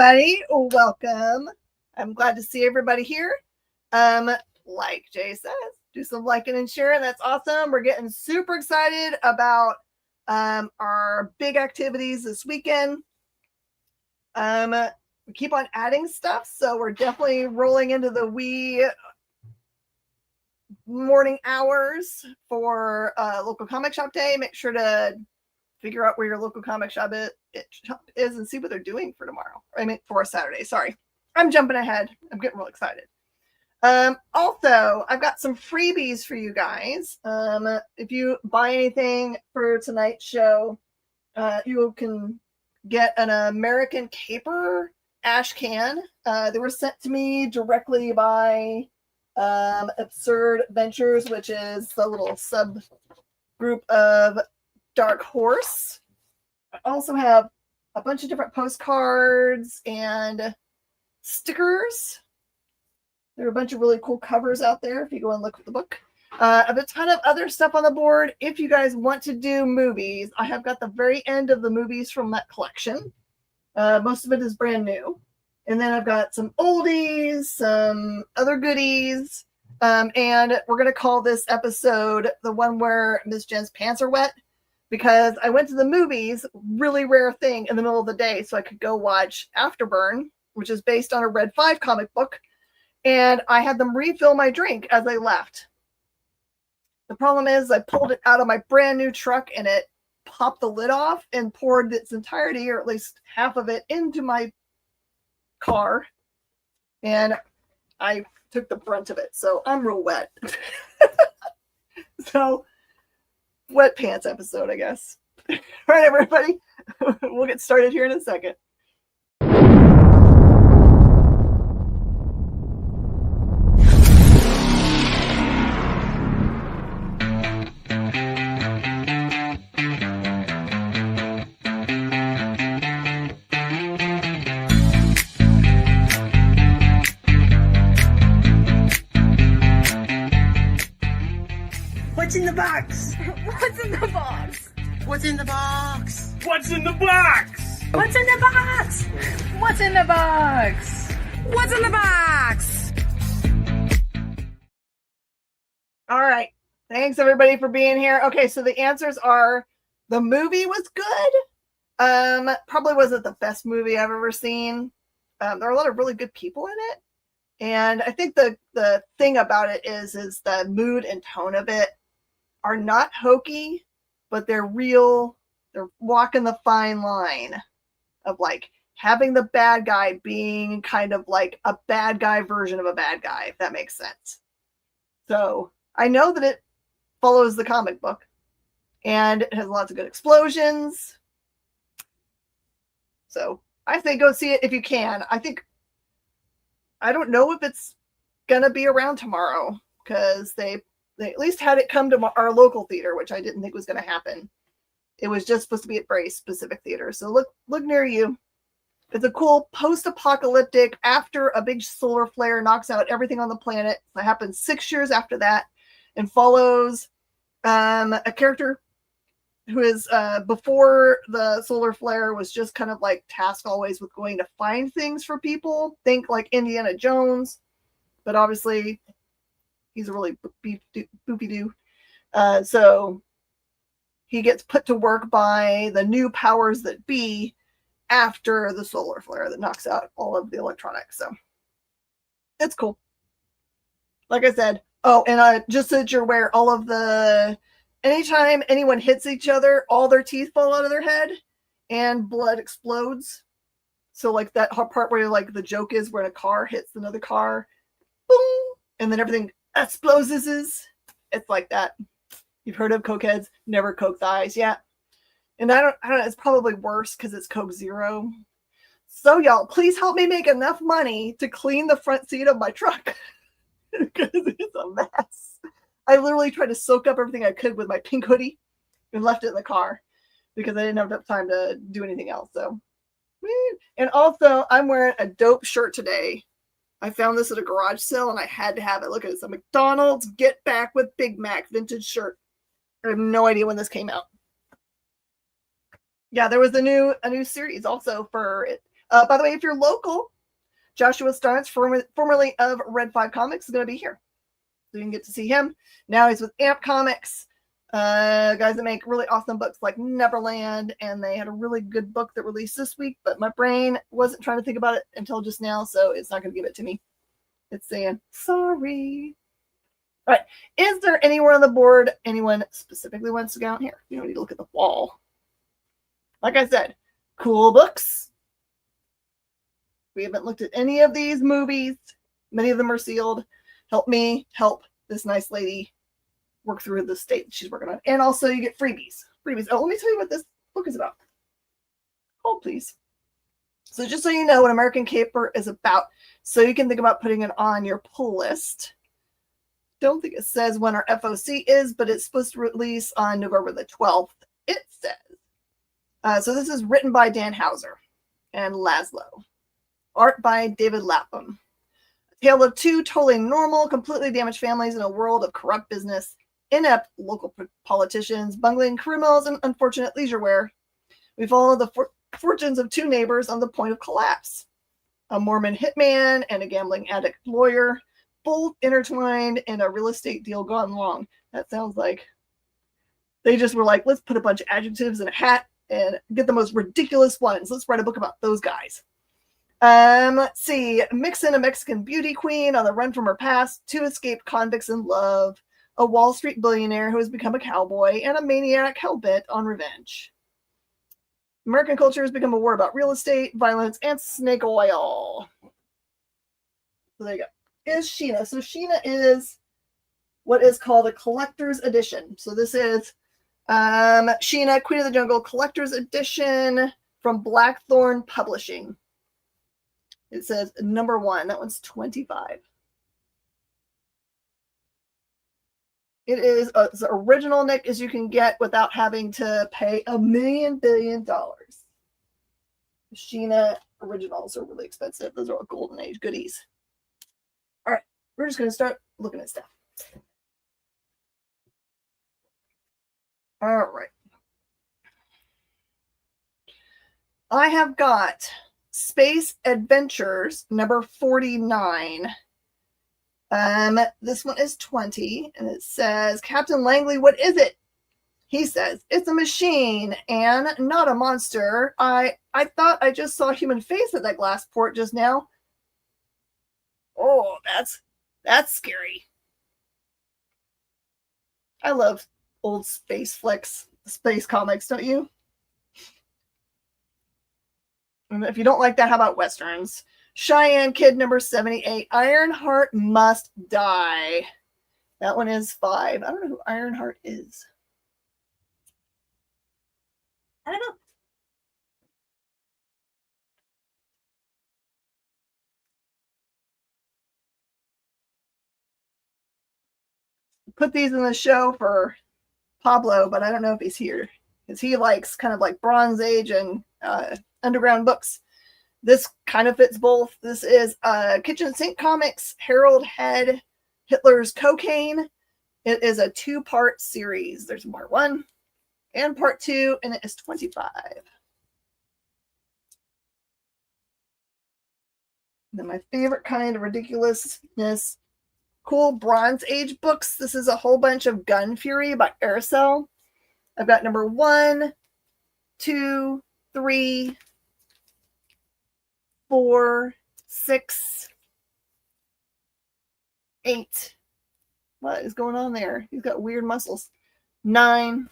everybody. Welcome. I'm glad to see everybody here. Like Jay says, do some liking and sharing. That's awesome. We're getting super excited about our big activities this weekend. We keep on adding stuff, so we're definitely rolling into the wee morning hours for local comic shop day. Make sure to figure out where your local comic shop is and see what they're doing for tomorrow. I mean, for Saturday. Sorry. I'm jumping ahead. I'm getting real excited. Also, I've got some freebies for you guys. If you buy anything for tonight's show, you can get an American Caper ash can. They were sent to me directly by Absurd Ventures, which is the little subgroup of Dark Horse. I also have a bunch of different postcards and stickers. There are a bunch of really cool covers out there if you go and look at the book. I have a ton of other stuff on the board. If you guys want to do movies, I have got the very end of the movies from that collection. Most of it is brand new. And then I've got some oldies, some other goodies. And we're going to call this episode the one where Miss Jen's pants are wet, because I went to the movies, really rare thing, in the middle of the day so I could go watch Afterburn, which is based on a Red 5 comic book. And I had them refill my drink as I left. The problem is I pulled it out of my brand new truck and it popped the lid off and poured its entirety, or at least half of it, into my car. And I took the brunt of it. So I'm real wet. So, wet pants episode, I guess. All right, everybody. We'll get started here in a second. What's in the box? What's in the box? What's in the box? What's in the box? What's in the box? What's in the box? What's in the box? All right. Thanks, everybody, for being here. Okay, so the answers are: the movie was good. Probably wasn't the best movie I've ever seen. There are a lot of really good people in it. And I think the thing about it is the mood and tone of it are not hokey, but they're real. They're walking the fine line of like having the bad guy being kind of like a bad guy version of a bad guy, if that makes sense. So I know that it follows the comic book and it has lots of good explosions. So I say go see it if you can. I don't know if it's gonna be around tomorrow, because they at least had it come to our local theater, which I didn't think was going to happen. It was just supposed to be at very specific theaters. So look near you. It's a cool post-apocalyptic, after a big solar flare knocks out everything on the planet. That happens 6 years after that, and follows a character who is before the solar flare was just kind of like tasked always with going to find things for people. Think like Indiana Jones, but obviously he's a really boopy-doo. So he gets put to work by the new powers that be after the solar flare that knocks out all of the electronics. So it's cool. Like I said, and just so that you're aware, anytime anyone hits each other, all their teeth fall out of their head and blood explodes. So like that part where like the joke is where a car hits another car, boom, and then everything explodes. It's like that. You've heard of cokeheads, never coke the eyes. Yeah. And I don't know, it's probably worse because it's Coke Zero. So y'all, please help me make enough money to clean the front seat of my truck. Because it's a mess. I literally tried to soak up everything I could with my pink hoodie and left it in the car because I didn't have enough time to do anything else. So, and also I'm wearing a dope shirt today. I found this at a garage sale and I had to have it. Look at this. A McDonald's Get Back with Big Mac vintage shirt. I have no idea when this came out. Yeah, there was a new series also for it. By the way, if you're local, Joshua Starnes, formerly of Red 5 Comics, is going to be here. So you can get to see him. Now he's with Amp Comics, guys that make really awesome books like Neverland, and they had a really good book that released this week, but my brain wasn't trying to think about it until just now, so it's not going to give it to me. It's saying, sorry. All right. Is there anywhere on the board anyone specifically wants to go out here? You don't need to look at the wall. Like I said, cool books. We haven't looked at any of these movies. Many of them are sealed. Help me help this nice lady work through the state that she's working on. And also you get freebies. Freebies. Oh, let me tell you what this book is about. Hold, please. So just so you know what American Caper is about, so you can think about putting it on your pull list. Don't think it says when our FOC is, but it's supposed to release on November the 12th. It says. So this is written by Dan Hauser and Laszlo. Art by David Lapham. A tale of two totally normal, completely damaged families in a world of corrupt business, inept local politicians, bungling criminals, and unfortunate leisurewear. We follow the fortunes of two neighbors on the point of collapse. A Mormon hitman and a gambling addict lawyer, both intertwined in a real estate deal gone wrong. That sounds like they just were like, let's put a bunch of adjectives in a hat and get the most ridiculous ones. Let's write a book about those guys. Let's see. Mix in a Mexican beauty queen on the run from her past, two escaped convicts in love, a Wall Street billionaire who has become a cowboy, and a maniac hell-bent on revenge. American culture has become a war about real estate, violence, and snake oil. So there you go. Is Sheena. So Sheena is what is called a collector's edition. So this is Sheena, Queen of the Jungle collector's edition from Blackthorn Publishing. It says number 1. That one's 25. It is as original, Nick, as you can get without having to pay $1 billion. Sheena originals are really expensive. Those are all golden age goodies. All right, we're just going to start looking at stuff. All right. I have got Space Adventures number 49. This one is 20, and it says, Captain Langley, what is it? He says, it's a machine and not a monster. I thought I just saw a human face at that glass port just now. Oh, that's scary. I love old space flicks, space comics, don't you? And if you don't like that, how about Westerns? Cheyenne Kid number 78. Ironheart Must Die. That one is 5. I don't know who Ironheart is. I don't know. Put these in the show for Pablo, but I don't know if he's here because he likes kind of like Bronze Age and underground books. This kind of fits both. This is Kitchen Sink Comics, Harold Head, Hitler's Cocaine. It is a 2-part series. There's part 1 and part 2, and it is 25. Then my favorite kind of ridiculousness, cool Bronze Age books. This is a whole bunch of Gun Fury by Aracel. I've got number 1, 2, 3, 4, 6, 8. What is going on there? He's got weird muscles. 9,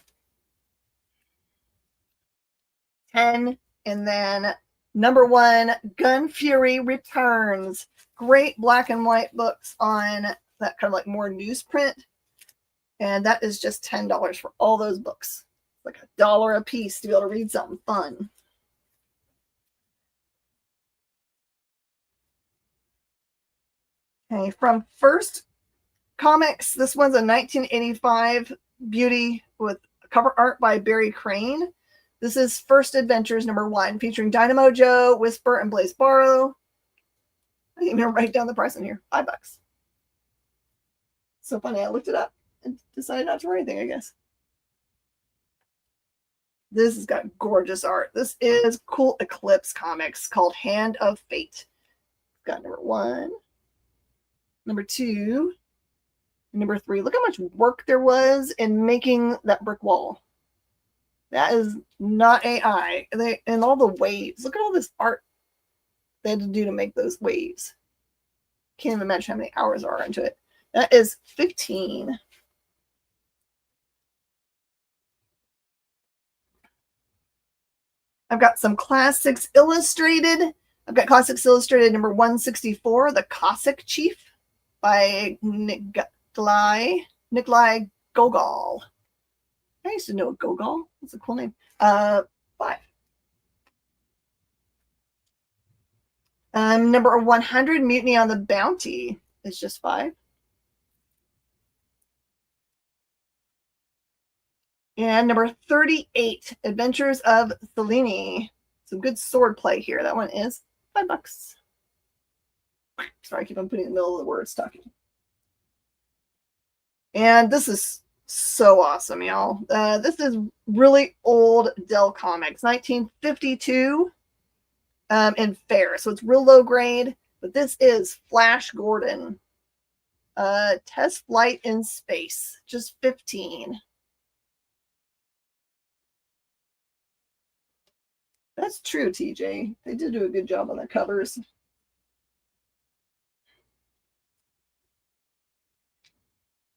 10, and then number 1, Gun Fury Returns. Great black and white books on that kind of like more newsprint. And that is just $10 for all those books. Like $1 a piece to be able to read something fun. Okay, from First Comics, this one's a 1985 beauty with cover art by Barry Crane. This is First Adventures number 1, featuring Dynamo Joe, Whisper, and Blaze Barrow. I didn't even write down the price on here. $5. So funny, I looked it up and decided not to write anything, I guess. This has got gorgeous art. This is Cool Eclipse Comics called Hand of Fate. Got number 1, number 2, number 3. Look how much work there was in making that brick wall. That is not AI. And all the waves. Look at all this art they had to do to make those waves. Can't even imagine how many hours are into it. That is 15. I've got some Classics Illustrated. I've got Classics Illustrated number 164, The Cossack Chief by Nikolai Gogol. I used to know Gogol. That's a cool name. 5. Number 100, Mutiny on the Bounty, is just 5. And number 38, Adventures of Selene. Some good sword play here. That one is $5. Sorry, I keep on putting it in the middle of the words talking. And this is so awesome, y'all. This is really old Dell Comics, 1952 in fair. So it's real low grade, but this is Flash Gordon. Test Flight in Space, just 15. That's true, TJ. They did do a good job on the covers.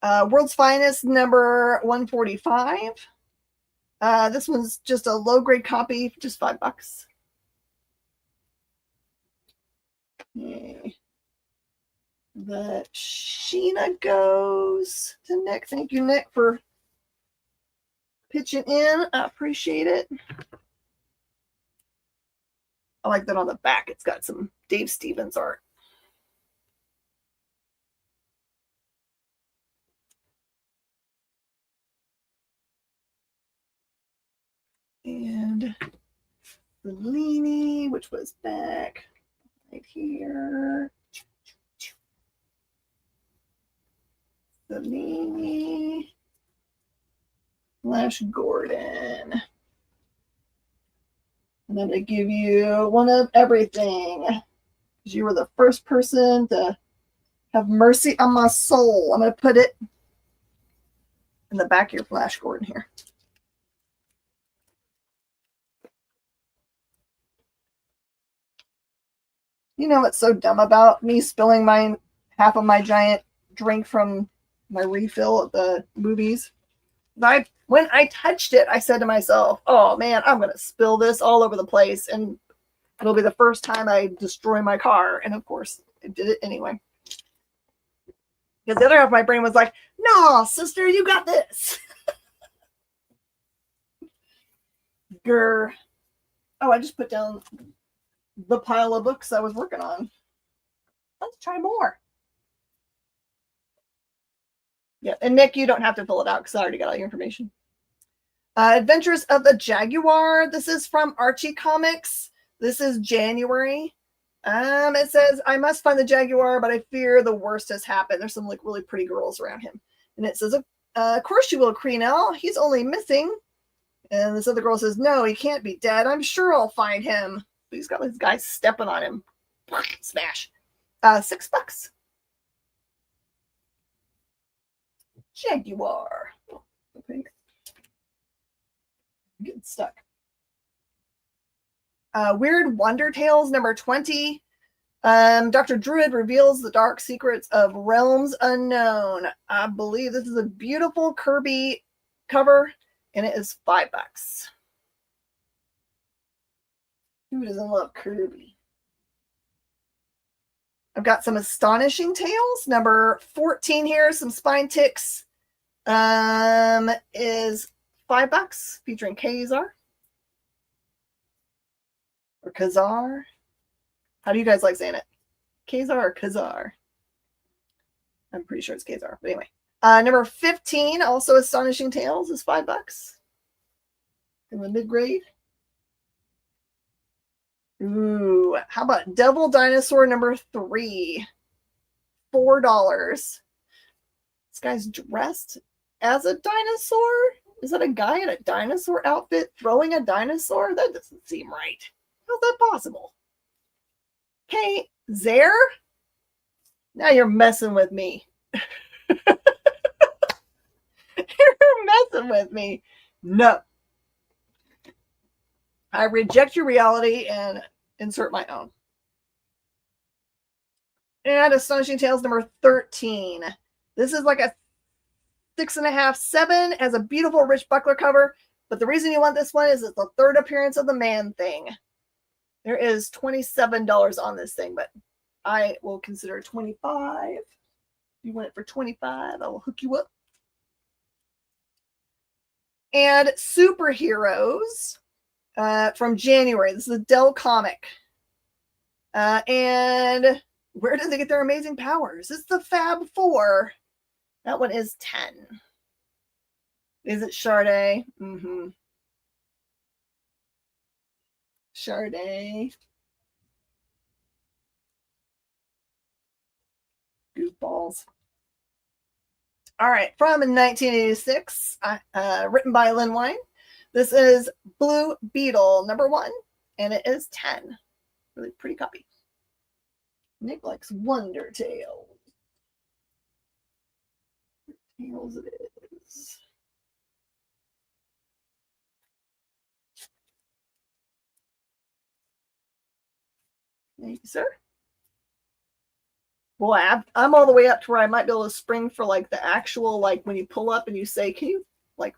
World's Finest, number 145. This one's just a low-grade copy, just $5. Okay. The Sheena goes to Nick. Thank you, Nick, for pitching in. I appreciate it. I like that on the back. It's got some Dave Stevens art. And Selene, which was back right here. Selene. Flash Gordon. And I'm going to give you one of everything, because you were the first person to have mercy on my soul. I'm going to put it in the back of your Flash Gordon here. You know what's so dumb about me spilling half of my giant drink from my refill at the movies? When I touched it, I said to myself, oh man, I'm going to spill this all over the place, and it'll be the first time I destroy my car. And of course, I did it anyway. Because the other half of my brain was like, no, sister, you got this. Grr. Oh, I just put down the pile of books I was working on. Let's try more. Yeah, and Nick, you don't have to fill it out because I already got all your information. Adventures of the Jaguar. This is from Archie Comics. This is January. It says, I must find the Jaguar, but I fear the worst has happened. There's some like really pretty girls around him. And it says, of course you will, Creenell. He's only missing. And this other girl says, no, he can't be dead. I'm sure I'll find him. But he's got this guy stepping on him. Smash. $6. Jaguar. Okay. I'm getting stuck. Weird Wonder Tales number 20. Dr. Druid reveals the dark secrets of realms unknown. I believe this is a beautiful Kirby cover, and it is $5. Who doesn't love Kirby? I've got some Astonishing Tales, number 14 here. Some Spine Ticks is $5, featuring Kazar. Or Kazar. How do you guys like saying it? Kazar or Kazar? I'm pretty sure it's Kazar. But anyway. Number 15, also Astonishing Tales, is $5. In the mid-grade. Ooh, how about Devil Dinosaur number 3? $4. This guy's dressed as a dinosaur. Is that a guy in a dinosaur outfit throwing a dinosaur? That doesn't seem right. How's that possible? Okay, Zare? Now you're messing with me. You're messing with me. No. I reject your reality and insert my own. And Astonishing Tales number 13. This is like a 6.5, 7, has a beautiful rich buckler cover. But the reason you want this one is it's the third appearance of the Man Thing. There is $27 on this thing, but I will consider it 25. If you want it for 25, I will hook you up. And Superheroes from January. This is a Dell comic. And where do they get their amazing powers? It's the Fab Four. That one is 10. Is it Sade? Mm-hmm. Sade. Goofballs. All right, from 1986, written by Lynn Wein. This is Blue Beetle number 1, and it is 10. Really pretty copy. Nick likes Wonder Tales. Tales it is. Thank you, sir. Boy, I'm all the way up to where I might be able to spring for like the actual, like when you pull up and you say, can you like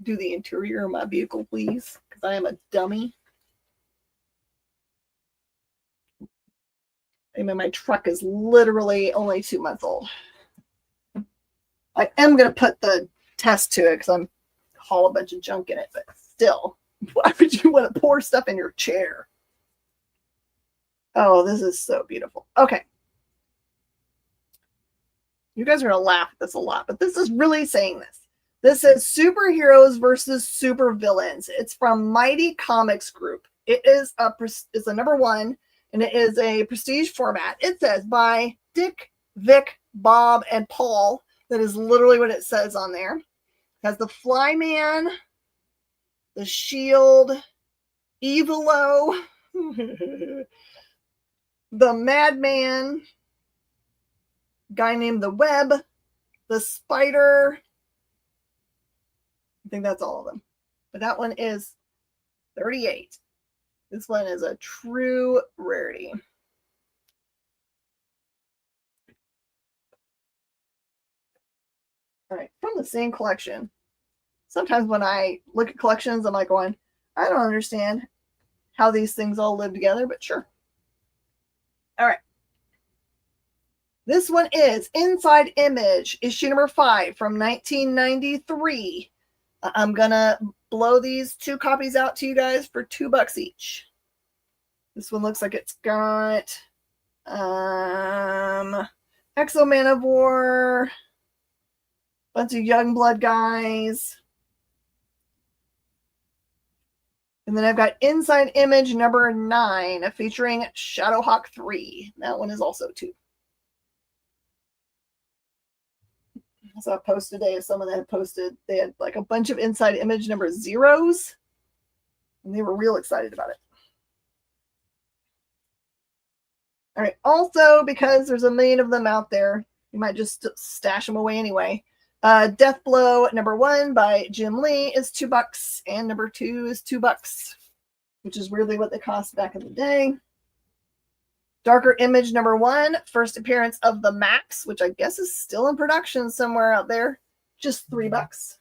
do the interior of my vehicle, please? Because I am a dummy. I mean, my truck is literally only 2 months old. I am going to put the test to it because I'm haul a bunch of junk in it, but still, why would you want to pour stuff in your chair? Oh, this is so beautiful. Okay. You guys are going to laugh at this a lot, but this is really saying this. This is Superheroes versus Supervillains. It's from Mighty Comics Group. It's a number 1, and it is a prestige format. It says by Dick, Vic, Bob, and Paul. That is literally what it says on there. It has the Flyman, the Shield, Evilo, the Madman, guy named the Web, the Spider. I think that's all of them. But that one is 38. This one is a true rarity. All right, from the same collection. Sometimes when I look at collections, I'm like going, I don't understand how these things all live together, but sure. All right. This one is Inside Image, issue number 5 from 1993. I'm going to blow these 2 copies out to you guys for $2 each. This one looks like it's got Exo Man of War, bunch of Youngblood guys. And then I've got Inside Image number 9 featuring Shadowhawk 3. That one is also 2. I saw a post today of someone that had posted, they had like a bunch of Inside Image number 0s, and they were real excited about it. All right. Also, because there's a million of them out there, you might just stash them away anyway. Death Blow number 1 by Jim Lee is $2, and number 2 is $2, which is weirdly what they cost back in the day. Darker Image number 1, first appearance of the Max, which I guess is still in production somewhere out there, just $3.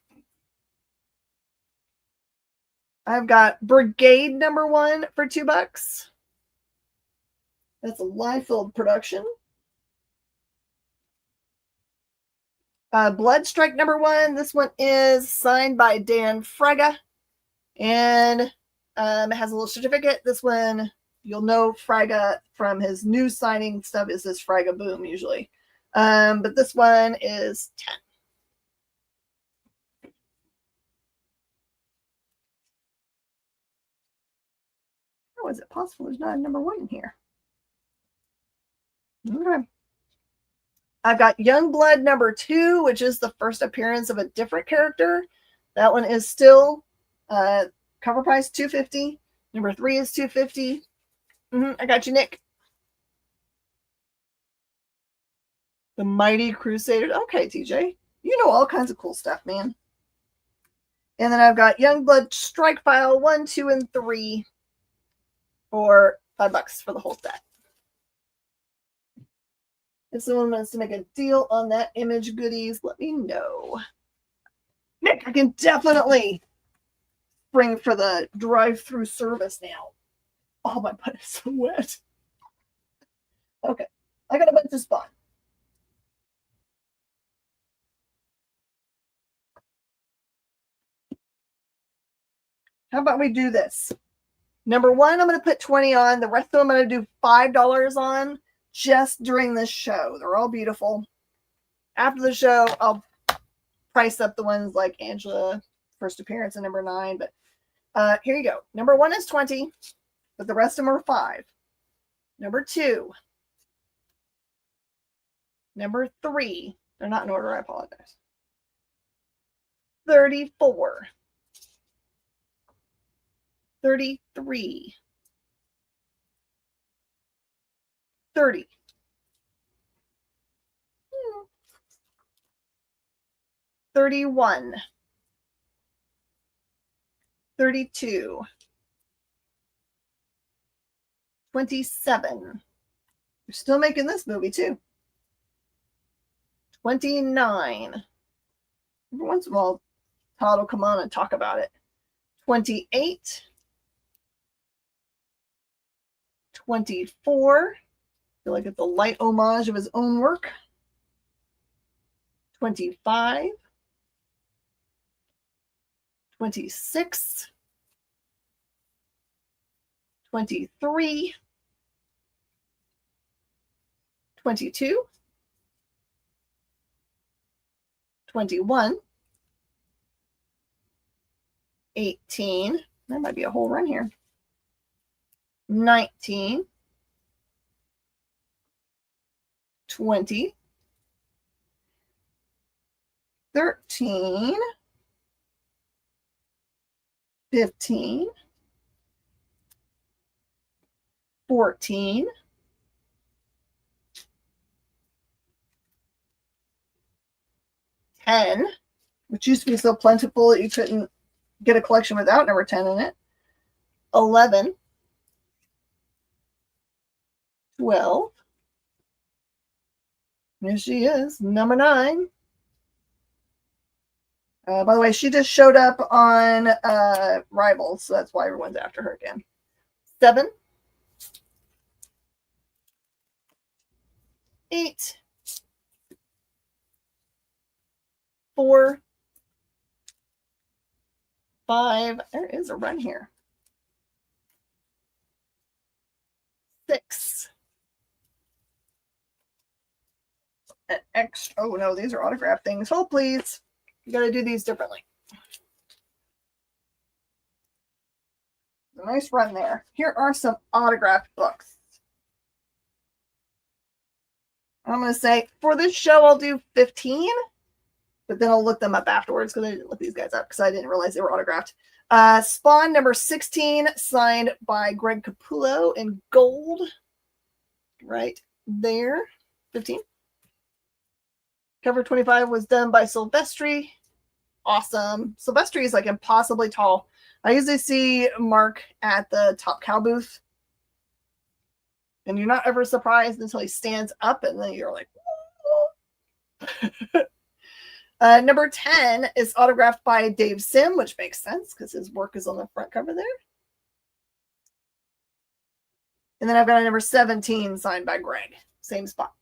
I've got Brigade number 1 for $2. That's a Liefeld production. Bloodstrike number 1. This one is signed by Dan Fraga, and it has a little certificate. This one, you'll know Fraga from his new signing stuff is this Fraga Boom usually. But this one is 10. How is it possible there's not a number 1 in here? Okay. I've got Youngblood number 2, which is the first appearance of a different character. That one is still cover price $250. Number 3 is $250. I got you, Nick. The Mighty Crusaders. Okay, TJ. You know all kinds of cool stuff, man. And then I've got Youngblood Strike File 1, 2, and 3 for $5 for the whole set. If someone wants to make a deal on that image goodies, let me know. Nick, I can definitely spring for the drive-through service now. Oh, my butt is so wet. Okay, I got a bunch of Spawn. How about we do this? Number 1, I'm going to put 20 on. The rest of them I'm going to do $5 on just during this show. They're all beautiful. After the show, I'll price up the ones like Angela, first appearance, and number 9. But here you go. Number 1 is 20, but the rest of them are 5. Number 2. Number 3. They're not in order. I apologize. 34. 33. 30. 31. 32. 27. You're still making this movie too. 29. Every once in a while, Todd will come on and talk about it. 28. 24. I feel like it's a light homage of his own work. 25. 26. 23. 22. 21. 18. That might be a whole run here. 19. 20. 13. 15. 14. 10, which used to be so plentiful that you couldn't get a collection without number 10 in it. 11. 12. Here she is, number 9. By the way, she just showed up on Rivals, so that's why everyone's after her again. 7. 8. 4. 5. There is a run here. 6. An extra. Oh no, these are autograph things. Hold please. You got to do these differently. A nice run there. Here are some autographed books. I'm going to say for this show, I'll do 15, but then I'll look them up afterwards because I didn't look these guys up because I didn't realize they were autographed. Spawn number 16, signed by Greg Capullo in gold. Right there. 15. Cover 25 was done by Silvestri. Awesome. Silvestri is like impossibly tall. I usually see Mark at the Top Cow booth. And you're not ever surprised until he stands up and then you're like, number 10 is autographed by Dave Sim, which makes sense because his work is on the front cover there. And then I've got a number 17 signed by Greg. Same spot.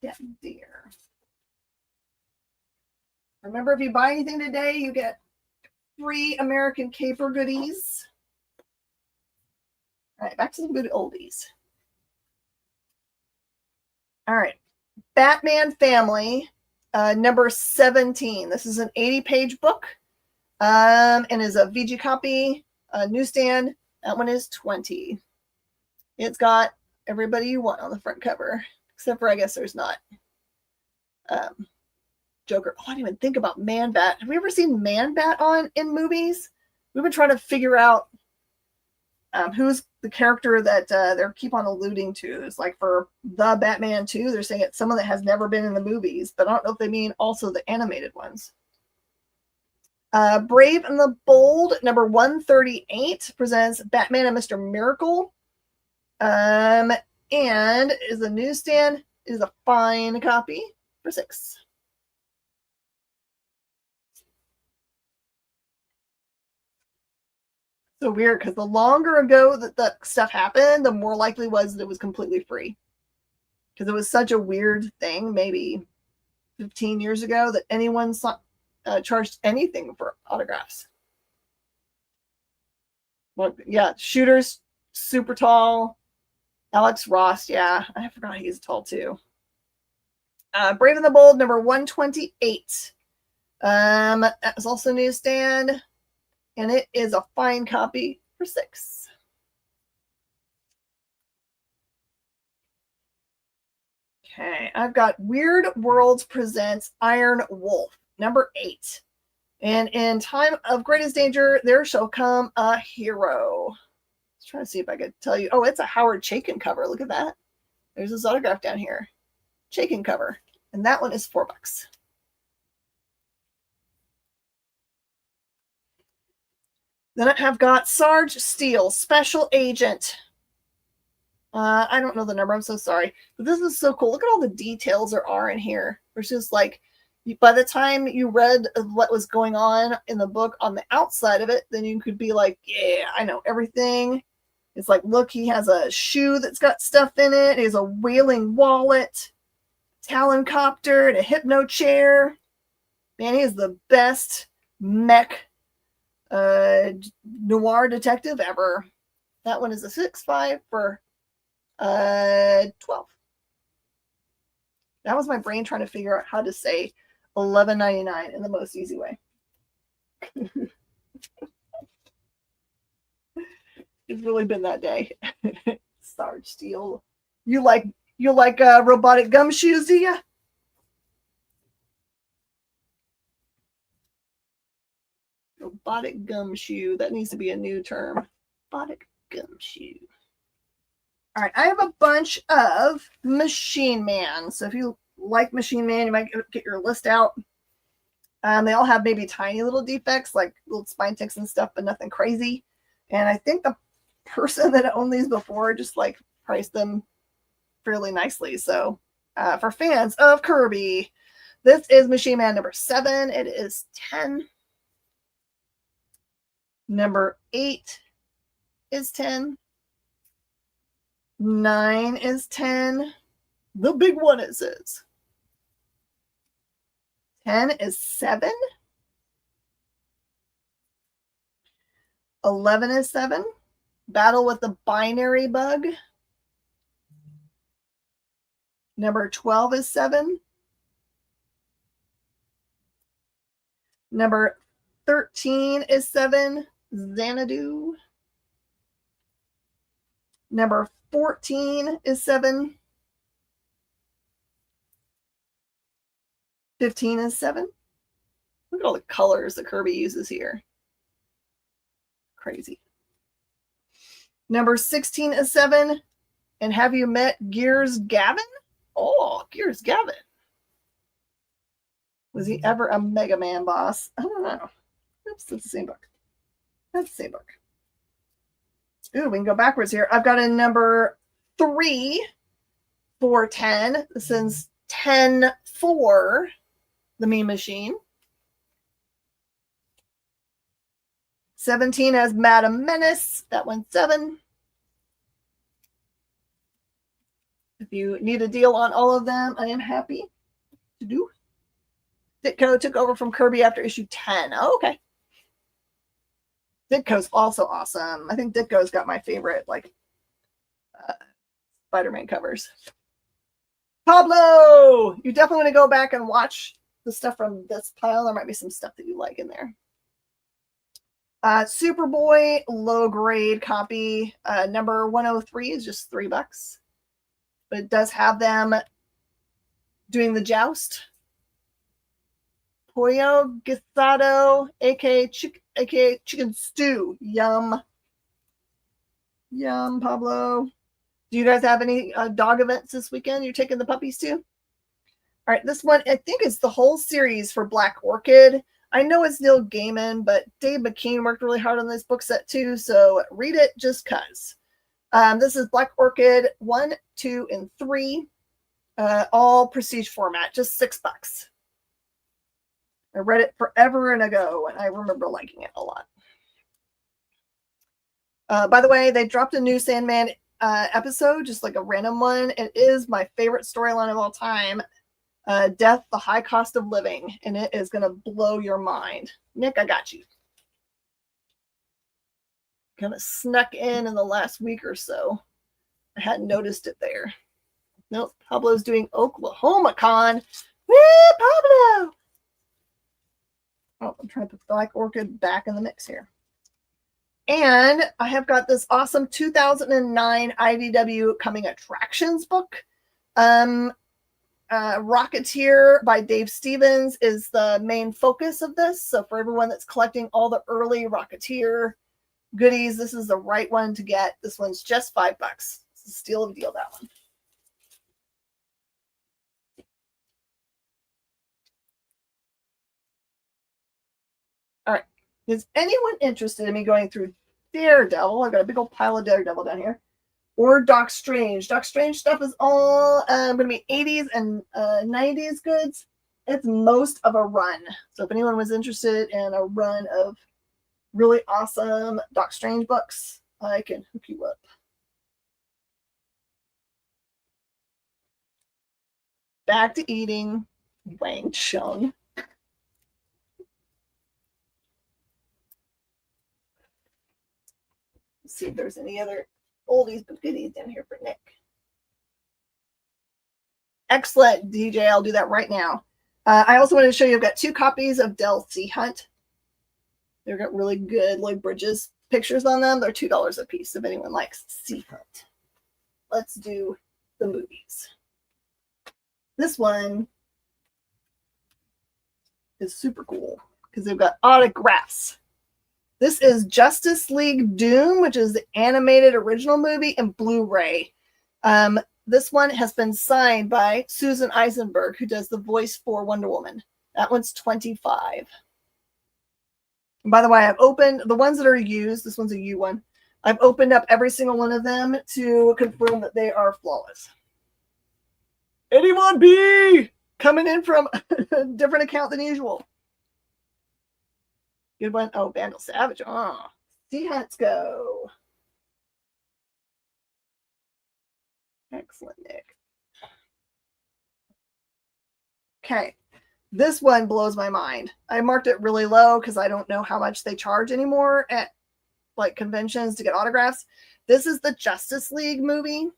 Yeah, dear. Remember, if you buy anything today, you get free American Caper goodies. All right, back to some good oldies. All right, Batman Family, number 17. This is an 80-page book and is a VG copy, newsstand. That one is 20. It's got everybody you want on the front cover, except for I guess there's not Joker. Oh, I didn't even think about Man-Bat. Have we ever seen Man-Bat in movies? We've been trying to figure out who's the character that they keep on alluding to. It's like for the Batman 2, they're saying it's someone that has never been in the movies, but I don't know if they mean also the animated ones. Brave and the Bold, number 138, presents Batman and Mr. Miracle. And is a newsstand. It is a fine copy for $6. So weird, because the longer ago that the stuff happened, the more likely was that it was completely free. Because it was such a weird thing, maybe 15 years ago, that anyone charged anything for autographs. Well, yeah, Shooter's super tall. Alex Ross, yeah, I forgot he's tall too. Brave and the Bold, number 128. That was also newsstand. And it is a fine copy for $6. Okay, I've got Weird Worlds presents Iron Wolf, number 8. And in time of greatest danger, there shall come a hero. Let's try to see if I could tell you. Oh, it's a Howard Chaykin cover. Look at that. There's his autograph down here. Chaykin cover. And that one is $4. Then I have got Sarge Steele, Special Agent. I don't know the number. I'm so sorry. But this is so cool. Look at all the details there are in here. It's just like, by the time you read what was going on in the book on the outside of it, then you could be like, yeah, I know everything. It's like, look, he has a shoe that's got stuff in it. He has a whaling wallet, Talon copter, and a hypno chair. Man, he is the best mech noir detective ever. That one is a 6.5 for $12. That was my brain trying to figure out how to say $11.99 in the most easy way. It's really been that day. Sarge Steele. You like robotic gumshoes, do you? Robotic gumshoe. That needs to be a new term. Robotic gumshoe. All right, I have a bunch of Machine Man. So if you like Machine Man, you might get your list out. They all have maybe tiny little defects, like little spine ticks and stuff, but nothing crazy. And I think the person that owned these before just like priced them fairly nicely. So for fans of Kirby, this is Machine Man number 7. It is $10. Number 8 is $10. 9 is $10. The big one, it says. 10 is $7. 11 is $7. Battle with the Binary Bug. Number 12 is $7. Number 13 is $7. Xanadu. Number 14 is $7. 15 is $7. Look at all the colors that Kirby uses here. Crazy. Number 16 is $7. And have you met Gears Gavin? Oh, Gears Gavin. Was he ever a Mega Man boss? I don't know. Oops, that's the same book. That's the same book. Ooh, we can go backwards here. I've got a number 3 for 10. This is 10 for the Mean Machine. 17 has Madam Menace. That one's 7. If you need a deal on all of them, I am happy to do. Ditko took over from Kirby after issue 10. Oh, okay. Ditko's also awesome. I think Ditko's got my favorite, like, Spider-Man covers. Pablo! You definitely want to go back and watch the stuff from this pile. There might be some stuff that you like in there. Superboy, low grade copy. Number 103 is just $3. but it does have them doing the joust. Pollo guisado, aka chicken stew. Yum. Yum, Pablo. Do you guys have any dog events this weekend? You're taking the puppies to? All right, this one, I think it's the whole series for Black Orchid. I know it's Neil Gaiman, but Dave McKean worked really hard on this book set too, so read it just because. This is Black Orchid 1, 2, and 3. All prestige format, just $6. I read it forever and ago, and I remember liking it a lot. By the way, they dropped a new Sandman episode, just like a random one. It is my favorite storyline of all time, Death, the High Cost of Living, and it is going to blow your mind. Nick, I got you. Kind of snuck in the last week or so. I hadn't noticed it there. Nope, Pablo's doing Oklahoma Con. Woo, Pablo! Oh, I'm trying to put Black Orchid back in the mix here. And I have got this awesome 2009 IDW Coming Attractions book. Rocketeer by Dave Stevens is the main focus of this. So for everyone that's collecting all the early Rocketeer goodies, this is the right one to get. This one's just $5. It's a steal of a deal, that one. All right. Is anyone interested in me going through Daredevil? I've got a big old pile of Daredevil down here. Or Doc Strange. Doc Strange stuff is all going to be 80s and 90s goods. It's most of a run. So if anyone was interested in a run of really awesome Doc Strange books, I can hook you up. Back to eating. Wang Chung. Let's see if there's any other oldies but goodies down here for Nick. Excellent, DJ. I'll do that right now. I also wanted to show you I've got 2 copies of Del Sea Hunt. They've got really good Lloyd Bridges pictures on them. They're $2 a piece if anyone likes Sea Hunt. Let's do the movies. This one is super cool because they've got autographs. This is Justice League Doom, which is the animated original movie and Blu-ray. This one has been signed by Susan Eisenberg, who does the voice for Wonder Woman. That one's $25. And by the way, I've opened the ones that are used. This one's a U one. I've opened up every single one of them to confirm that they are flawless. Anyone be coming in from a different account than usual? Good one. Oh, Vandal Savage. Oh, Sea Hunts go. Excellent, Nick. Okay. This one blows my mind. I marked it really low because I don't know how much they charge anymore at like conventions to get autographs. This is the Justice League movie.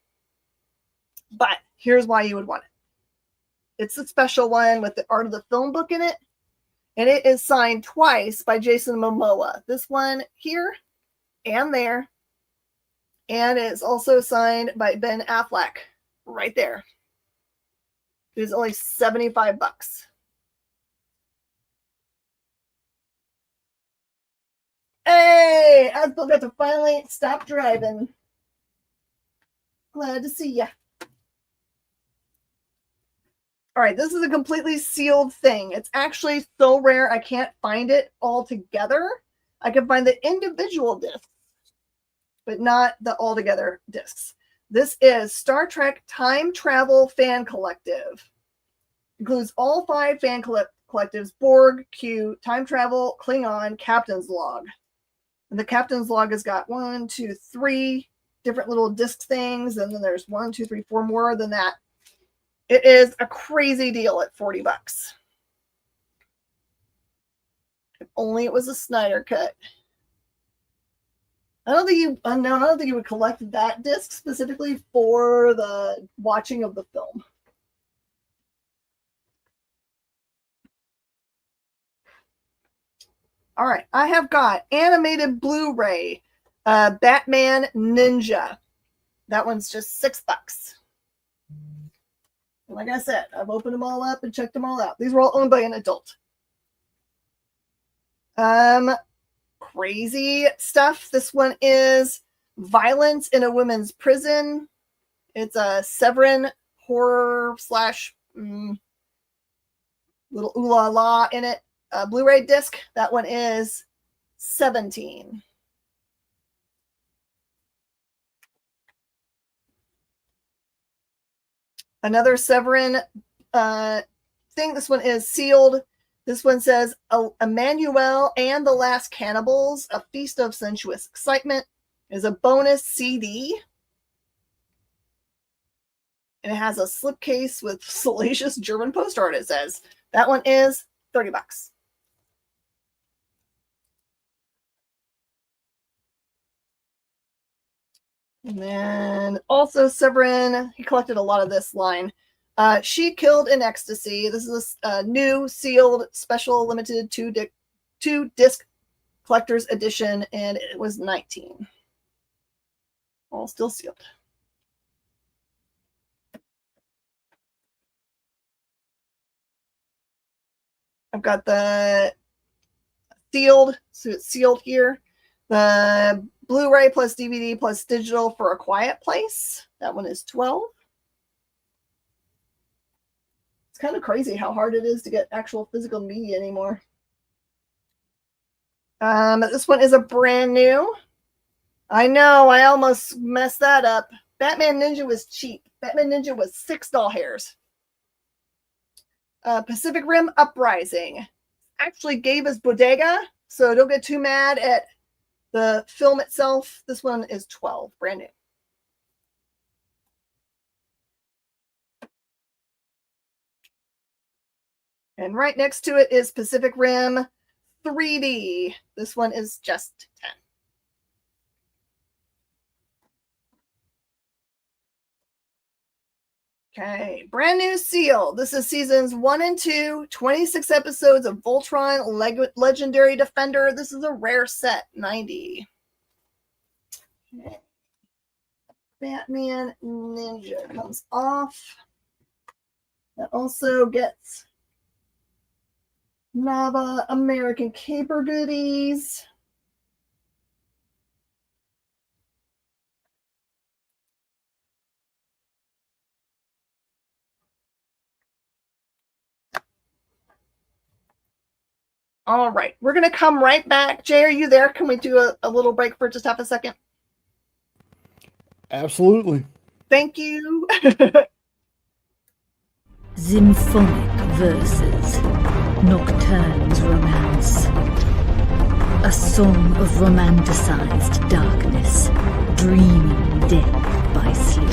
But here's why you would want it. It's a special one with the art of the film book in it. And it is signed twice by Jason Momoa. This one here and there. And it's also signed by Ben Affleck right there. It is only $75. Hey, I still got to finally stop driving. Glad to see ya. All right, this is a completely sealed thing. It's actually so rare I can't find it all together. I can find the individual discs, but not the all together discs. This is Star Trek Time Travel Fan Collective. Includes all 5 fan collectives: Borg, Q, Time Travel, Klingon, Captain's Log. And the Captain's Log has got 1, 2, 3 different little disc things, and then there's 1, 2, 3, 4 more than that. It is a crazy deal at $40. If only it was a Snyder cut. I don't think you would collect that disc specifically for the watching of the film. All right, I have got animated Blu-ray, Batman Ninja. That one's just $6. Like I said, I've opened them all up and checked them all out. These were all owned by an adult. Crazy stuff. This one is Violence in a Women's Prison. It's a Severin horror slash little ooh la la in it. Blu-ray disc. That one is 17. Another Severin thing. This one is sealed. This one says Emmanuel and the Last Cannibals, A Feast of Sensuous Excitement, is a bonus CD. And it has a slipcase with salacious German post art, it says. That one is $30. And then also Severin, he collected a lot of this line. She Killed in Ecstasy. This is a new sealed special limited two disc collector's edition, and it was 19. All still sealed. I've got the sealed, so it's sealed here. The Blu-ray plus DVD plus digital for A Quiet Place. That one is 12. It's kind of crazy how hard it is to get actual physical media anymore. This one is a brand new. I know, I almost messed that up. Batman Ninja was cheap. Batman Ninja was $6 hairs. Pacific Rim Uprising. Actually gave us Bodega, so don't get too mad at the film itself. This one is 12, brand new. And right next to it is Pacific Rim 3D. This one is just 10. Okay, brand new seal. This is seasons 1 and 2, 26 episodes of Voltron Legendary Defender. This is a rare set, 90. Okay. Batman Ninja comes off. That also gets Nava American Caper goodies. All right, we're going to come right back. Jay, are you there? Can we do a little break for just half a second? Absolutely. Thank you. Symphonic verses, Nocturne's romance. A song of romanticized darkness, dreaming death by sleep.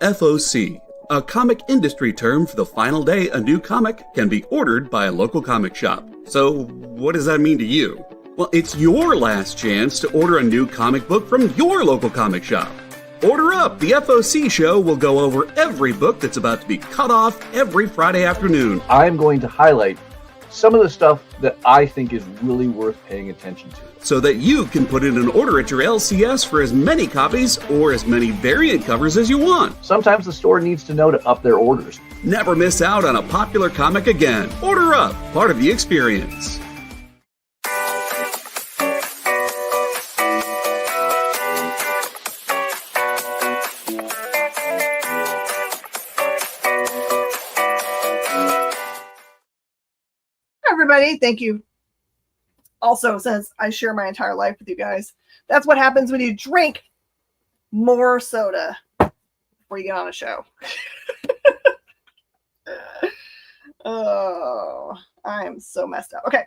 FOC, a comic industry term for the final day a new comic can be ordered by a local comic shop. So, what does that mean to you? Well, it's your last chance to order a new comic book from your local comic shop. Order up! The FOC show will go over every book that's about to be cut off every Friday afternoon. I'm going to highlight some of the stuff that I think is really worth paying attention to, so that you can put in an order at your LCS for as many copies or as many variant covers as you want. Sometimes the store needs to know to up their orders. Never miss out on a popular comic again. Order up, part of the experience. Everybody, thank you. Also, since I share my entire life with you guys, that's what happens when you drink more soda before you get on a show. Oh, I'm so messed up. Okay.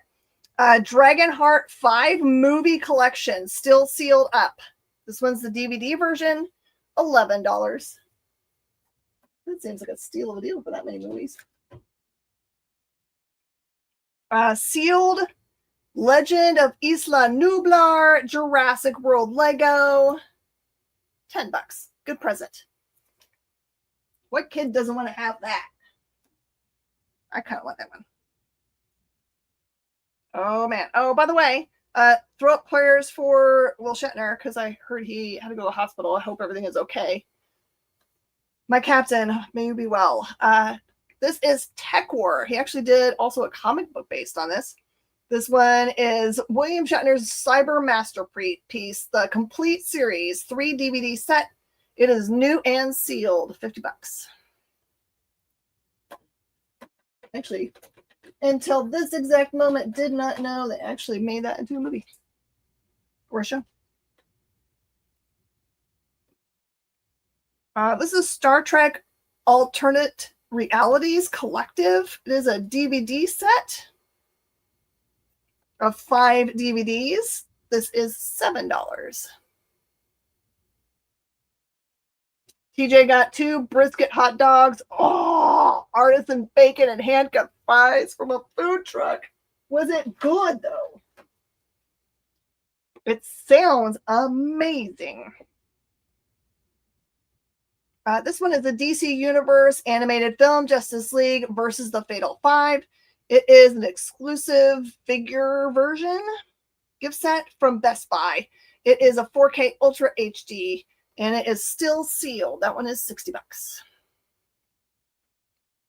Dragonheart 5 movie collection, still sealed up. This one's the DVD version, $11. That seems like a steal of a deal for that many movies. Sealed Legend of Isla Nublar Jurassic World Lego, $10. Good present. What kid doesn't want to have that? I kind of want that one. Oh, man. Oh, by the way, throw up prayers for Will Shatner because I heard he had to go to the hospital. I hope everything is okay. My captain, may you be well. This is Tech War. He actually did also a comic book based on this. This one is William Shatner's cyber masterpiece, the complete series, 3 DVD set. It is new and sealed, $50. Actually, until this exact moment, did not know they actually made that into a movie or a show. This is Star Trek Alternate Realities Collective. It is a DVD set of 5 DVDs. This is $7. TJ got 2 brisket hot dogs. Oh, artisan bacon and hand-cut fries from a food truck. Was it good, though? It sounds amazing. This one is a DC Universe animated film, Justice League versus the Fatal 5. It is an exclusive figure version gift set from Best Buy. It is a 4K Ultra HD, and it is still sealed. That one is $60.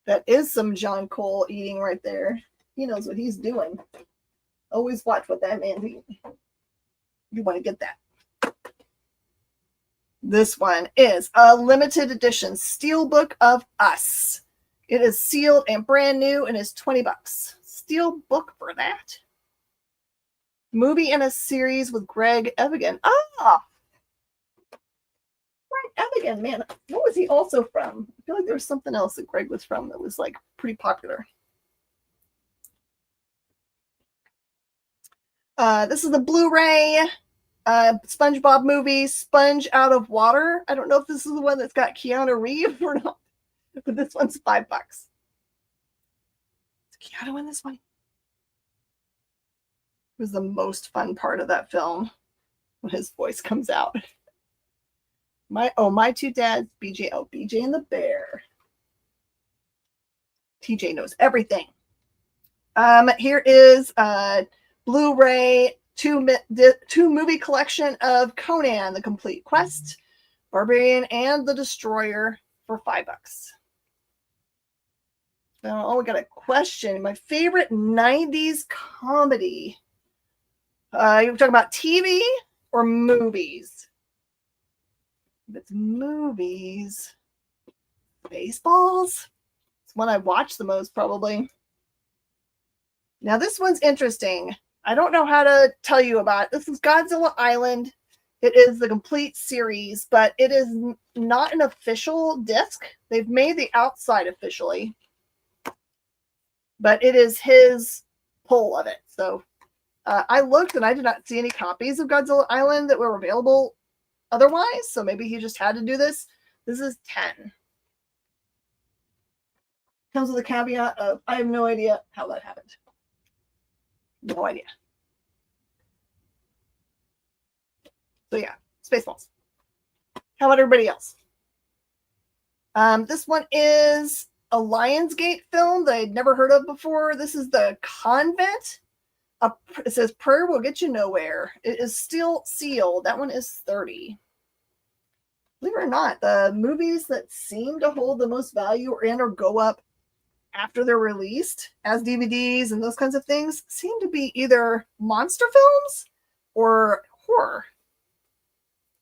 That is some John Cole eating right there. He knows what he's doing. Always watch what that man's eating. You want to get that. This one is a limited edition Steelbook of Us. It is sealed and brand new and is $20. Steel book for that. Movie in a series with Greg Evigan. Ah! Greg Evigan, man. What was he also from? I feel like there was something else that Greg was from that was like pretty popular. This is the Blu-ray SpongeBob movie, Sponge Out of Water. I don't know if this is the one that's got Keanu Reeves or not, but this one's $5. Is Keanu in this one? It was the most fun part of that film when his voice comes out. My two dads, BJ. Oh, BJ and the Bear. TJ knows everything. Here is Blu-ray 2 movie collection of Conan, The Complete Quest, Barbarian, and The Destroyer for $5. Now, we got a question. My favorite 90s comedy. You're talking about TV or movies? If it's movies, Baseballs. It's one I watch the most, probably. Now, this one's interesting. I don't know how to tell you about it. This is Godzilla Island. It is the complete series, but it is not an official disc. They've made the outside officially, but it is his pull of it. So I looked and I did not see any copies of Godzilla Island that were available otherwise. So maybe he just had to do this. This is 10. Comes with a caveat of I have no idea how that happened. No idea. So yeah, Spaceballs. How about everybody else? This one is a Lionsgate film that I'd never heard of before. This is The Convent. It says prayer will get you nowhere. It is still sealed. That one is $30. Believe it or not, the movies that seem to hold the most value or go up after they're released as DVDs and those kinds of things seem to be either monster films or horror.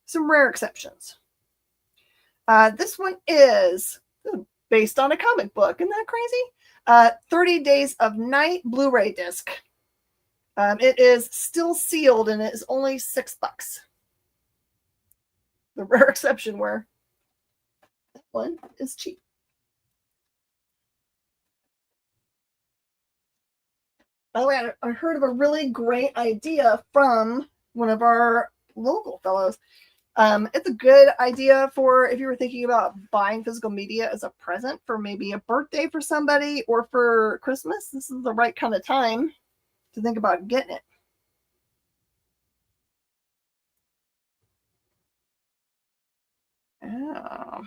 Some rare exceptions. This one is based on a comic book. Isn't that crazy? 30 Days of Night Blu-ray disc. It is still sealed and it is only $6. The rare exception where that one is cheap. By the way, I heard of a really great idea from one of our local fellows. It's a good idea for if you were thinking about buying physical media as a present for maybe a birthday for somebody or for Christmas. This is the right kind of time to think about getting it. Oh.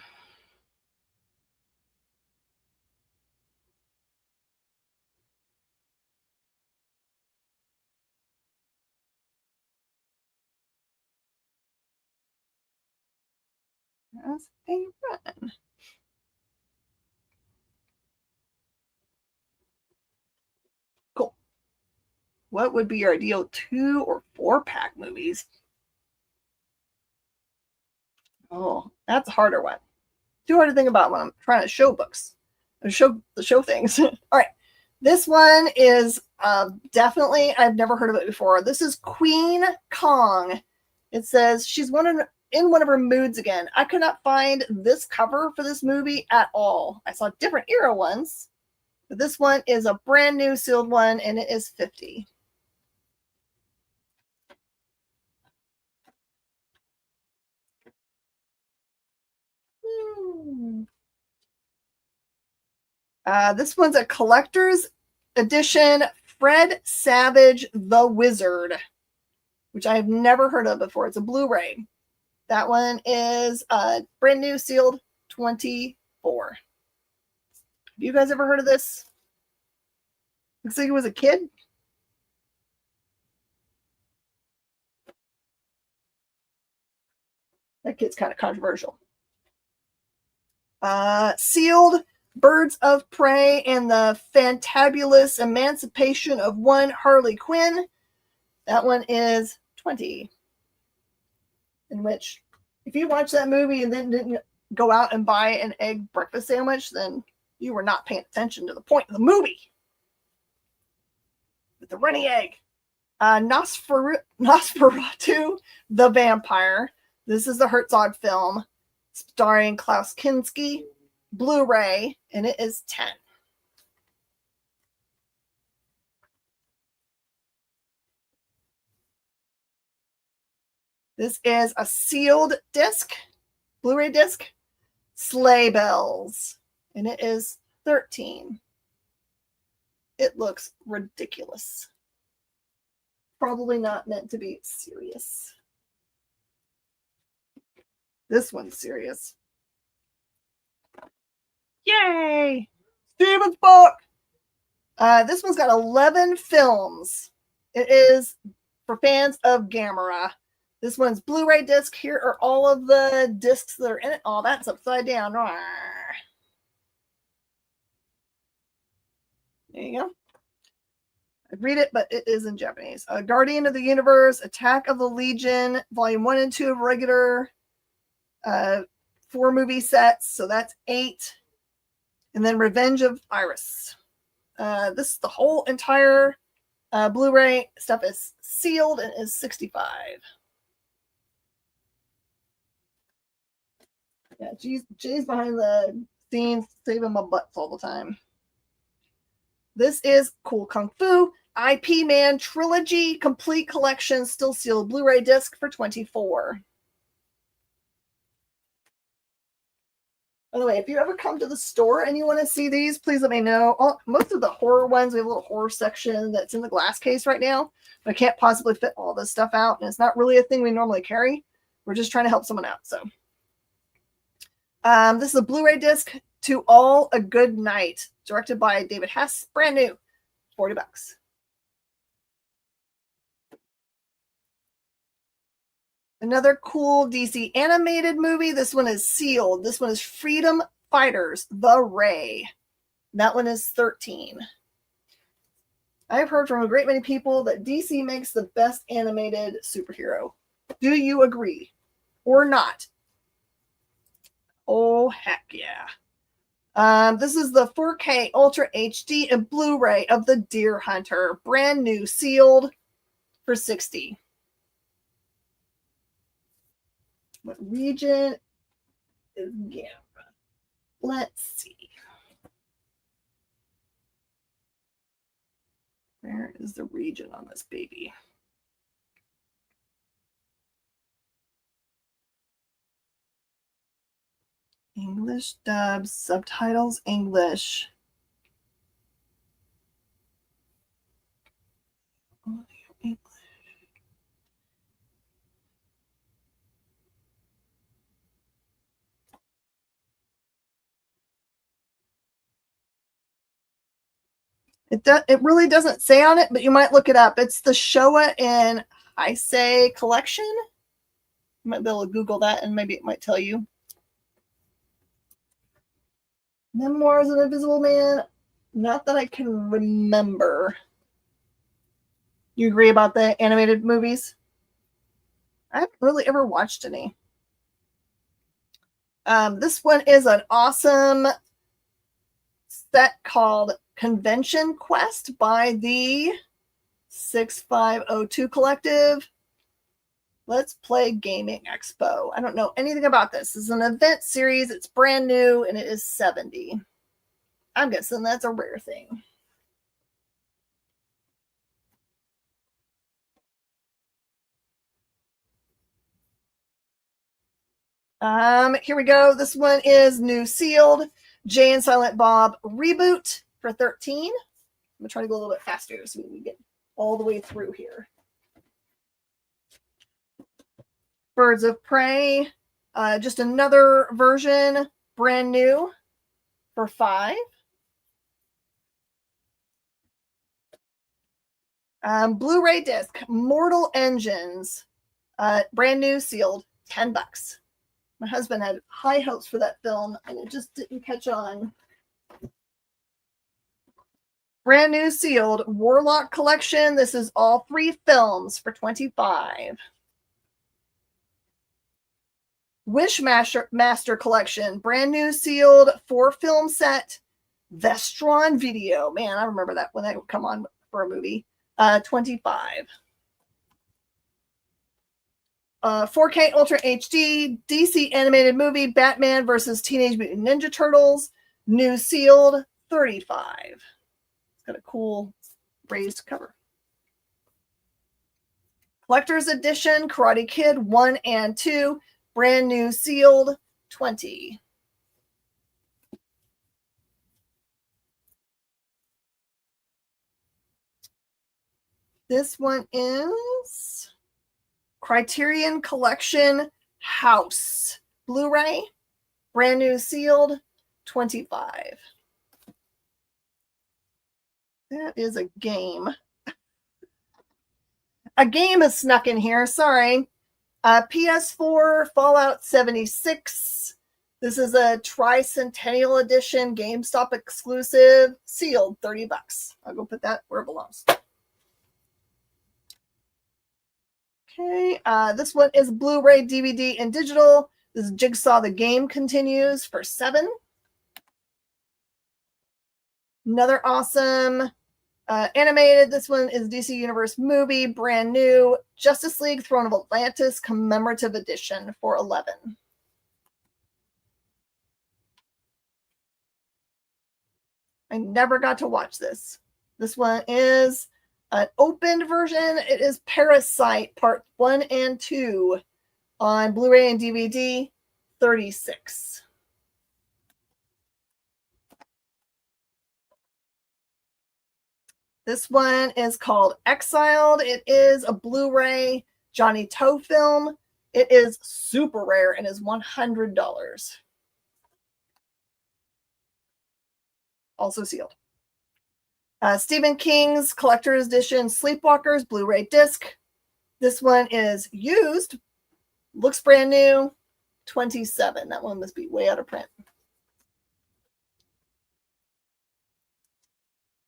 That's a run. Cool. What would be your ideal 2 or 4-pack movies? Oh, that's a harder one. Too hard to think about when I'm trying to show books or show things. All right. This one is definitely, I've never heard of it before. This is Queen Kong. It says she's in one of her moods again. I could not find this cover for this movie at all. I saw different era ones, but this one is a brand new sealed one, and it is $50. This one's a collector's edition Fred Savage the Wizard, which I have never heard of before. It's a Blu-ray. That one is brand new sealed $24. Have you guys ever heard of this? Looks like it was a kid. That kid's kind of controversial. Sealed Birds of Prey and the Fantabulous Emancipation of One Harley Quinn. That one is $20. In which, if you watch that movie and then didn't go out and buy an egg breakfast sandwich, then you were not paying attention to the point of the movie. With the runny egg. Nosferatu the Vampire. This is the Herzog film starring Klaus Kinski, Blu-ray, and it is $10. This is a sealed disc, Blu-ray disc, Sleigh Bells, and it is $13. It looks ridiculous. Probably not meant to be serious. This one's serious. Yay! Steven's book! This one's got 11 films. It is for fans of Gamera. This one's Blu-ray disc. Here are all of the discs that are in it. Oh, that's upside down. There you go. I read it, but it is in Japanese. Guardian of the Universe, Attack of the Legion, Volume 1 and 2 of regular 4 movie sets. So that's $8. And then Revenge of Iris. This is the whole entire Blu-ray stuff is sealed and is $65. Yeah, Jay's behind the scenes saving my butts all the time. This is Cool Kung Fu IP Man Trilogy Complete Collection Still Sealed Blu-ray disc for $24. By the way, if you ever come to the store and you want to see these, please let me know. Most of the horror ones, we have a little horror section that's in the glass case right now, but I can't possibly fit all this stuff out, and it's not really a thing we normally carry. We're just trying to help someone out. So this is a Blu-ray disc, To All a Good Night, directed by David Hess, brand new, $40. Another cool DC animated movie. This one is sealed. This one is Freedom Fighters, The Ray. That one is $13. I've heard from a great many people that DC makes the best animated superhero. Do you agree or not? Oh, heck yeah. This is the 4K Ultra HD and Blu-ray of The Deer Hunter. Brand new, sealed for $60. What region is Gamera? Let's see. Where is the region on this baby? English dub, subtitles English. It really doesn't say on it, but you might look it up. It's the Showa and Heisei collection. You might be able to Google that and maybe it might tell you. Memoirs of an Invisible Man. Not that I can remember. You agree about the animated movies? I haven't really ever watched any. This one is an awesome set called Convention Quest by the 6502 Collective. Let's Play Gaming Expo. I don't know anything about this. This is an event series. It's brand new and it is 70. I'm guessing that's a rare thing. Here we go. This one is new sealed. Jay and Silent Bob reboot for 13. I'm gonna try to go a little bit faster so we can get all the way through here. Birds of Prey, just another version, brand new for 5. Blu-ray disc, Mortal Engines, brand new, sealed, $10. My husband had high hopes for that film, and it just didn't catch on. Brand new, sealed, Warlock Collection. This is all 3 films for $25. Wishmaster Collection, brand new, sealed, 4-film set, Vestron Video. Man, I remember that when that would come on for a movie. $25. 4K Ultra HD, DC animated movie, Batman versus Teenage Mutant Ninja Turtles, new sealed, $35. It's got a cool raised cover. Collector's Edition, Karate Kid 1 and 2, brand new sealed, $20. This one is Criterion Collection House Blu-ray, brand new sealed, $25. That is a game. A game is snuck in here. Sorry. PS4 Fallout 76. This is a Tricentennial Edition GameStop exclusive, sealed, $30. I'll go put that where it belongs. Okay, this one is Blu-ray, DVD, and digital. This is Jigsaw The Game Continues for $7. Another awesome animated. This one is DC Universe movie, brand new, Justice League Throne of Atlantis Commemorative Edition for $11. I never got to watch this. This one is an opened version. It is Parasite Part 1 and 2 on Blu-ray and DVD, $36. This one is called Exiled. It is a Blu-ray Johnny Toe film. It is super rare and is $100. Also sealed. Stephen King's Collector's Edition Sleepwalkers Blu-ray disc. This one is used. Looks brand new. $27. That one must be way out of print.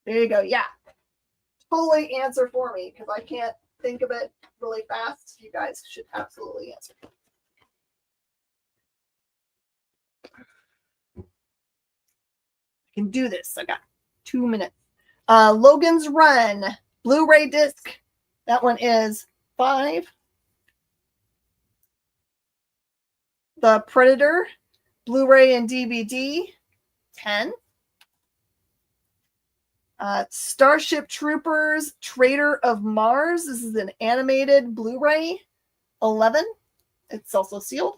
There you go. Yeah. Totally answer for me because I can't think of it really fast. You guys should absolutely answer. I can do this. I got 2 minutes. Logan's Run Blu-ray disc. That one is $5. The Predator Blu-ray and DVD, $10. Starship Troopers, Traitor of Mars. This is an animated Blu-ray, 11. It's also sealed.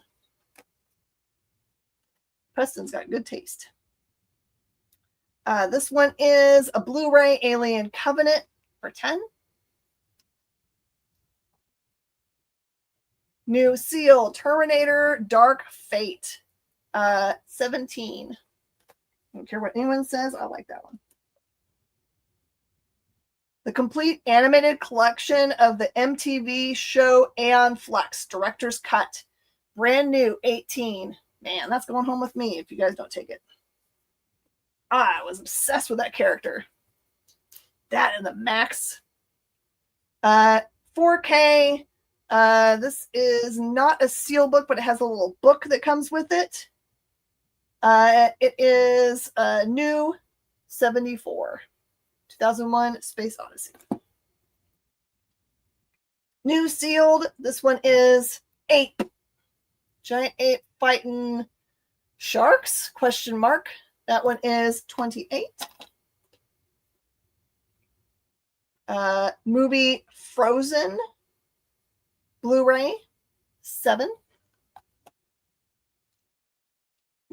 Preston's got good taste. This one is a Blu-ray, Alien Covenant, for 10. New seal, Terminator, Dark Fate, 17. I don't care what anyone says. I like that one. The complete animated collection of the MTV show Aeon Flux, Director's Cut. Brand new, 18. Man, that's going home with me if you guys don't take it. I was obsessed with that character. That and the Max. 4K. This is not a seal book, but it has a little book that comes with it. It is new, 74. 2001 Space Odyssey. New sealed. This one is ape. Giant ape fighting sharks? Question mark. That one is 28. Movie Frozen. Blu-ray, 7.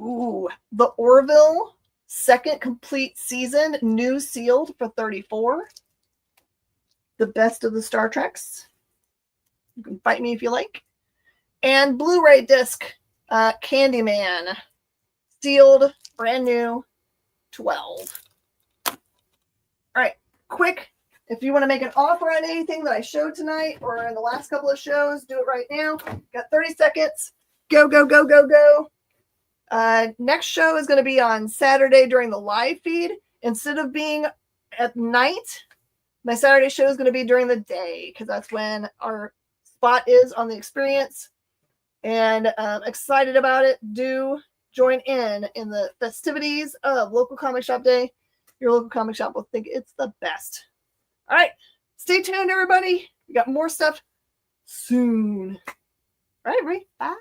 Ooh, The Orville, second complete season, new sealed for 34. The best of the Star Treks. You can fight me if you like. And Blu-ray disc, Candyman, sealed, brand new, 12. All right, quick. If you want to make an offer on anything that I showed tonight or in the last couple of shows, do it right now. Got 30 seconds. Go, go, go, go, go. Next show is going to be on Saturday during the live feed. Instead of being at night, my Saturday show is going to be during the day because that's when our spot is on the experience. And I'm excited about it. Do join in the festivities of Local Comic Shop Day. Your local comic shop will think it's the best. All right. Stay tuned, everybody. We got more stuff soon. All right, everybody. Bye.